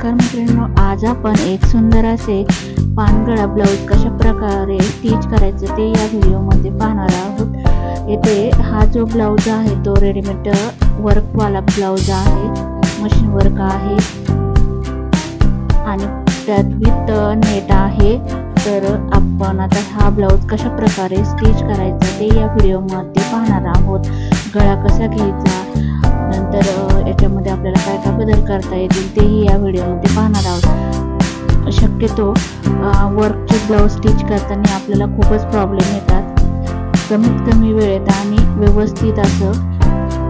नमस्कार मैत्रिणींनो, आज आपण एक सुंदर असे पानगळा ब्लाऊज कशा प्रकारे स्टिच करायचं ते या व्हिडिओमध्ये पाहणार आहोत। येथे हा जो ब्लाऊज आहे तो रेडीमेड वर्कवाला ब्लाऊज आहे, मशीन वर्क आहे आणि त्यात विथ नेट आहे। तर आपण आता हा ब्लाऊज कशा प्रकारे स्टिच करायचा ते या व्हिडिओमध्ये पाहणार आहोत। गळा कसा घ्यायचा, नंतर याच्यामध्ये आपल्याला काय काय बदल करता येतील तेही या व्हिडिओमध्ये पाहणार आहोत। शक्यतो वर्कचे ब्लाऊज स्टिच करताना आपल्याला खूपच प्रॉब्लेम येतात। कमीत कमी वेळेत आणि व्यवस्थित असं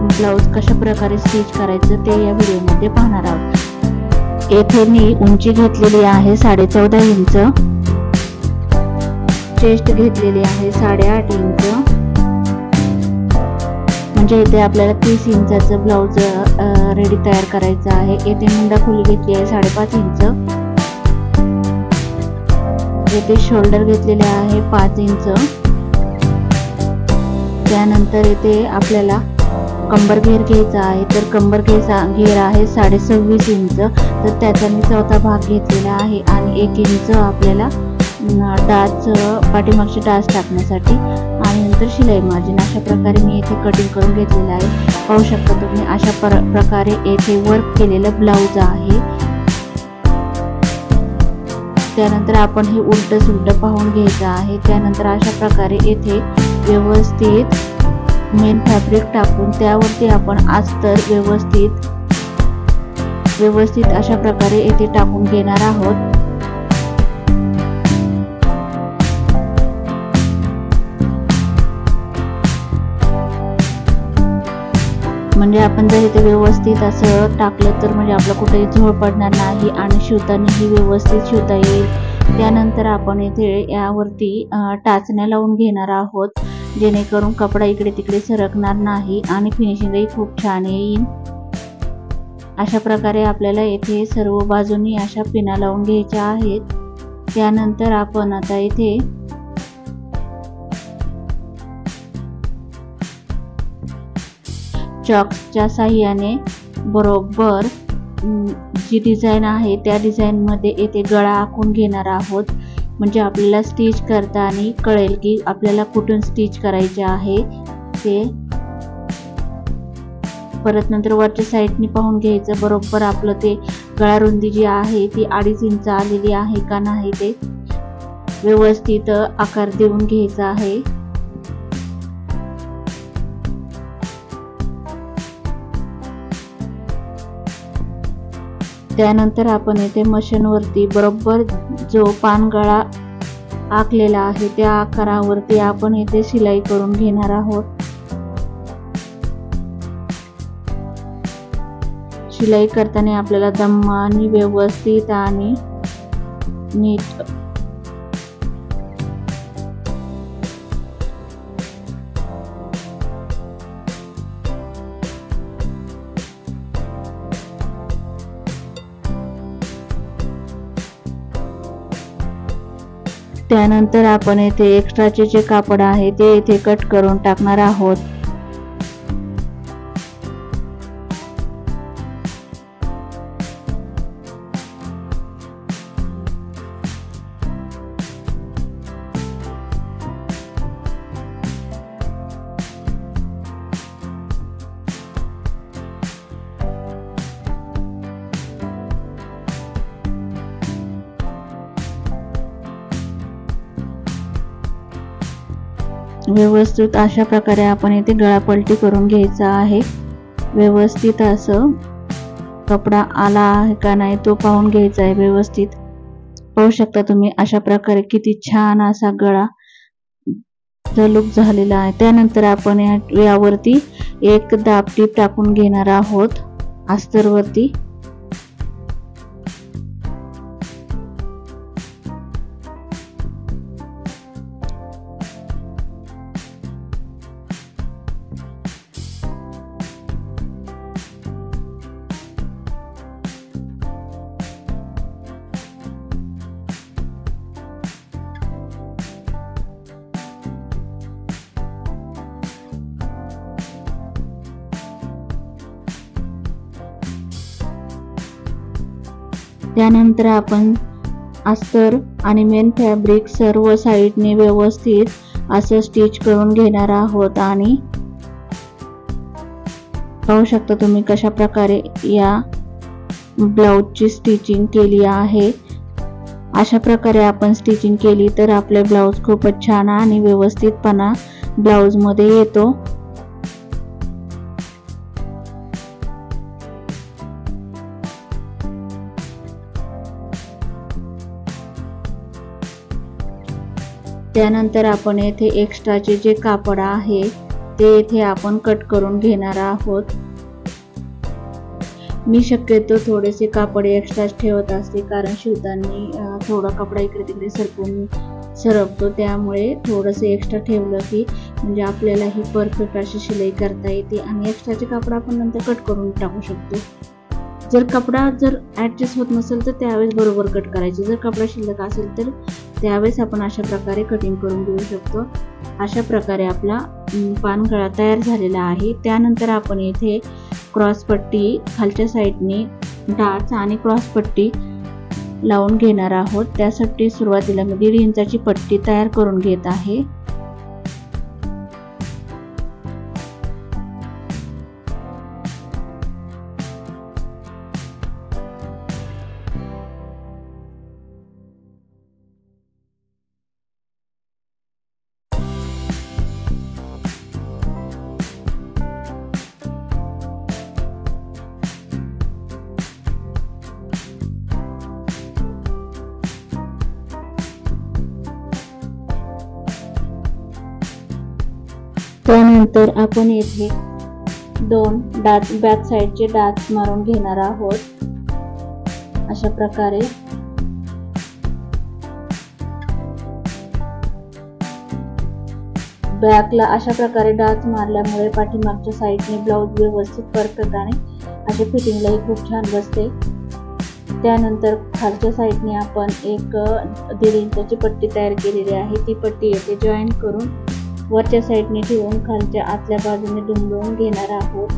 ब्लाऊज कशा प्रकारे स्टिच करायचं ते या व्हिडिओमध्ये पाहणार आहोत। येथे मी उंची घेतलेली आहे 14.5 इंच, चेस्ट घेतलेली आहे 8.5 इंच, म्हणजे इथे आपल्याला 30 इंचाचं ब्लाऊज रेडी तयार करायचं आहे। येथे मुंडा खोली घेतली आहे 5.5 इंच, येथे शोल्डर घेतलेले आहे 5 इंच, त्यानंतर येथे आपल्याला कंबर घेर घ्यायचा आहे। तर कंबर घेर आहे 26.5 इंच, तर त्याचा मी चौथा भाग घेतलेला आहे आणि 1 इंच आपल्याला डाच पाठीमागची डाच टाकण्यासाठी आणि नंतर शिलाई मार्जिन। अशा प्रकारे मी येथे कटिंग करून घेतलेलं आहे। पाहू शकता तुम्ही अशा प्रकारे येथे वर्क केलेलं ब्लाऊज आहे। त्यानंतर आपण हे उलट सुलट पाहून घ्यायचं आहे। त्यानंतर अशा प्रकारे येथे व्यवस्थित मेन फॅब्रिक टाकून त्यावरती आपण अस्तर व्यवस्थित अशा प्रकारे येथे टाकून घेणार आहोत। म्हणजे आपण जर इथे व्यवस्थित असं टाकलं तर म्हणजे आपलं कुठेही झोळ पडणार नाही आणि शिवतानाही व्यवस्थित शिवता येईल। त्यानंतर आपण इथे यावरती टाचण्या लावून घेणार आहोत, जेणेकरून कपडा इकडे तिकडे सरकणार नाही आणि फिनिशिंगही खूप छान येईल। अशा प्रकारे आपल्याला येथे सर्व बाजूंनी अशा पिना लावून घ्यायच्या आहेत। त्यानंतर आपण आता इथे चॉक्सच्या साहाय्याने बरोबर जी डिझाईन आहे त्या डिझाईन मध्ये येथे गळा आखून घेणार आहोत, म्हणजे आपल्याला स्टिच करताना कळेल की आपल्याला कुठून स्टिच करायचे आहे ते। परत नंतर वरच्या साईडनी पाहून घ्यायचं बरोबर आपलं ते गळा रुंदी जी आहे ती 2.5 इंच आलेली आहे का नाही ते व्यवस्थित आकार देऊन घ्यायचा आहे। त्यानंतर आपण येथे मशीनवरती बरोबर जो पानगळा आखलेला आहे त्या आकारावरती आपण येथे शिलाई करून घेणार आहोत। शिलाई करताना आपल्याला दमाने व्यवस्थित आणि नीट त्यानंतर आपण येथे एक्स्ट्राचे जे कापड आहे ते येथे कट करून टाकणार आहोत। व्यवस्थित अशा प्रकारे आपण इथे गळा पलटी करून घ्यायचा आहे। व्यवस्थित असं कपडा आला आहे का नाही तो पाहून घ्यायचा आहे। व्यवस्थित पाहू शकता तुम्ही अशा प्रकारे किती छान असा गळा लुक झालेला आहे। त्यानंतर आपण यावरती एक दाब टीप टाकून घेणार आहोत अस्तरवरती। त्यानंतर आपण अस्तर आणि मेन फॅब्रिक सर्व साईडने व्यवस्थित असं स्टिच करून घेणार आहोत। आणि पाहू शकता तुम्ही कशा प्रकारे या ब्लाउजची स्टिचिंग केली आहे। अशा प्रकारे आपण स्टिचिंग केली तर आपले ब्लाउज खूपच छान आणि व्यवस्थितपणा ब्लाउज मध्ये येतो। त्यानंतर आपण येथे एक्स्ट्राचे जे कापड आहे ते येथे आपण कट करून घेणार आहोत। मी शक्यतो थोडेसे कापड एक्स्ट्रा ठेवत असते, कारण शिवताना थोडा कपडा इकडे तिकडे सरकतो, त्यामुळे थोडंसं एक्स्ट्रा ठेवलं की म्हणजे आपल्याला ही परफेक्ट अशी शिलाई करता येते। आणि एक्स्ट्राचे कापड आपण नंतर कट करून टाकू शकतो। जर कपडा ऍडजस्ट होत नसेल तर त्यावेळेस बरोबर कट करायचे, जर कपडा शिल्लक असेल तर त्यावेळेस आपण अशा प्रकारे कटिंग करून घेऊ शकतो। अशा प्रकारे आपला पानगळा तयार झालेला आहे। त्यानंतर आपण येथे क्रॉस पट्टी खालच्या साईडने डार्ट्स आणि क्रॉस पट्टी लावून घेणार आहोत। त्यासाठी सुरुवातीला मी 1.5 इंचाची पट्टी तयार करून घेत आहे। त्यानंतर आपण येथे 2 बॅक साइडचे डाच मारून घेणार आहोत। अशा प्रकारे बॅकला अशा प्रकारे डाच मारल्यामुळे पाठीमागच्या साइडने ब्लाउज व्यवस्थित परफेक्ट आणि अशा फिटिंगलाही खूप छान बसते। त्यानंतर खालच्या साइडने आपण एक 1.5 इंचाची पट्टी तयार केलेली आहे, ती पट्टी येथे जॉईन करून वरच्या साइडने ठेवून खालच्या आतल्या बाजूने दुमडून घेणार आहोत।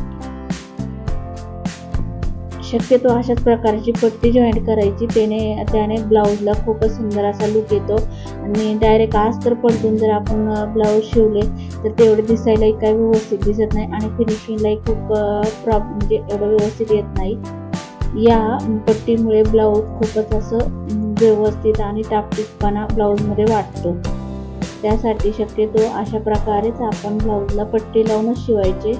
शक्यतो अशाच प्रकारची पट्टी जॉईंट करायची, त्याने ब्लाउजला खूपच सुंदर असा लुक येतो। आणि डायरेक्ट अस्तर पलटून जर आपण ब्लाउज शिवले तर तेवढे दिसायलाही काही व्यवस्थित दिसत नाही आणि फिनिशिंगलाही खूप म्हणजे एवढं व्यवस्थित येत नाही। या पट्टीमुळे ब्लाउज खूपच असं व्यवस्थित आणि टापटीपणा ब्लाउजमध्ये वाटतो। त्यासाठी शक्यतो अशा प्रकारेच आपण ब्लाउजला पट्टी लावूनच शिवायचे।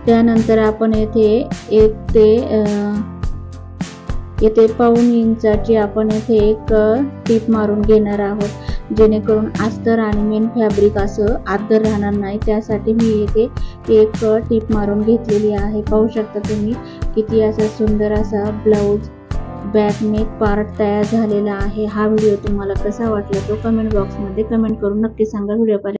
त्यानंतर आपण येथे 1.25 इंचाची आपण येथे एक टीप मारून घेणार आहोत, जेणेकरून अस्तर आणि मेन फॅब्रिक असं आदर राहणार नाही। त्यासाठी मी येथे एक टीप मारून घेतलेली आहे। पाहू शकता तुम्ही किती असा सुंदर असा ब्लाउज बॅक नेक पार्ट तयार झालेला आहे। हा व्हिडिओ तुम्हाला कसा वाटला तो कमेंट बॉक्समध्ये कमेंट करून नक्की सांगा। व्हिडिओ